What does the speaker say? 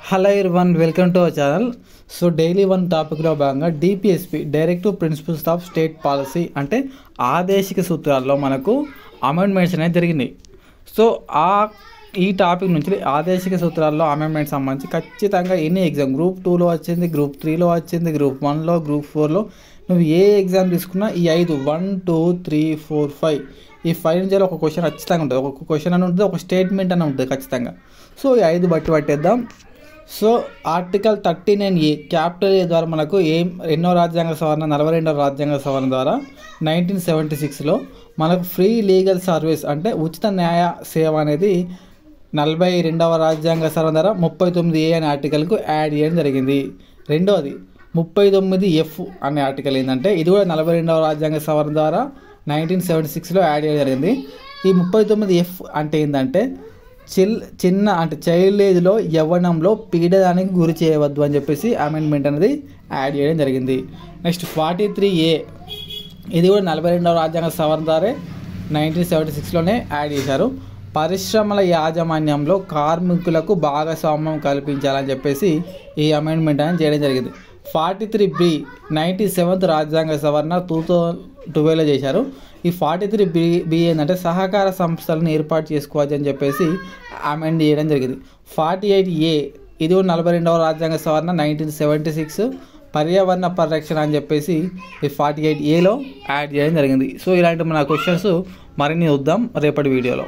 Hello everyone, welcome to our channel. So daily one టాపిక్లో భాగంగా DPSP directive principles of state policy అంటే ఆదేశిక సూత్రాల్లో మనకు అమెండ్మెంట్స్ అనేది జరిగినాయి. సో ఈ టాపిక్ నుంచి ఆదేశిక సూత్రాల్లో అమెండ్మెంట్స్ సంబంధించి ఖచ్చితంగా ఎన్ని ఎగ్జామ్ గ్రూప్ 2లో వచ్చింది, గ్రూప్ 3లో వచ్చింది, గ్రూప్ 1లో, గ్రూప్ 4లో నువ్వు ఏ ఎగ్జామ్ తీసుకున్నా ఈ 5 1 2 3 4 5 ఈ 5 నుంచి ఒక క్వశ్చన్ ఖచ్చితంగా ఉంటుంది. ఒక క్వశ్చన్ అని ఉంటుంది, ఒక స్టేట్మెంట్ అని ఉంటుంది ఖచ్చితంగా. సో ఈ 5 పట్టేద్దాం. So article 39A capital A ద్వారా మనకు ఎన్నో రాజ్యాంగ సవరణ 42వ రాజ్యాంగ సవరణ ద్వారా 1976లో మనకు ఫ్రీ లీగల్ సర్వీస్ అంటే ఉచిత న్యాయ సేవ అనేది 42వ రాజ్యాంగ సవరణ ద్వారా 39A అనే ఆర్టికల్కు యాడ్ చేయడం జరిగింది. రెండవది 39F అనే ఆర్టికల్ ఏంటంటే ఇది కూడా 42వ రాజ్యాంగ సవరణ ద్వారా 1976లో యాడ్ చేయడం జరిగింది. ఈ 39F అంటే ఏంటంటే చిన్న అంటే చైల్డ్ ఏజ్లో యవ్వనంలో పీడనానికి గురి చేయవద్దు అని చెప్పేసి అమెండ్మెంట్ అనేది యాడ్ చేయడం జరిగింది. నెక్స్ట్ 43A ఇది కూడా 42వ రాజ్యాంగ సవరణ ద్వారా 1976లోనే యాడ్ చేశారు. పరిశ్రమల యాజమాన్యంలో కార్మికులకు భాగస్వామ్యం కల్పించాలని చెప్పేసి ఈ అమెండ్మెంట్ అనేది చేయడం జరిగింది. 43B 97th రాజ్యాంగ సవరణ 2012లో చేశారు. ఈ 43B ఏంటంటే సహకార సంస్థలను ఏర్పాటు చేసుకోవచ్చు అని చెప్పేసి అమెండ్ చేయడం జరిగింది. 48A ఇది కూడా 42వ రాజ్యాంగ సవరణ 1976 పర్యావరణ పరిరక్షణ అని చెప్పేసి ఈ 48Aలో యాడ్ చేయడం జరిగింది. సో ఇలాంటి మన క్వశ్చన్స్ మరిన్ని చూద్దాం రేపటి వీడియోలో.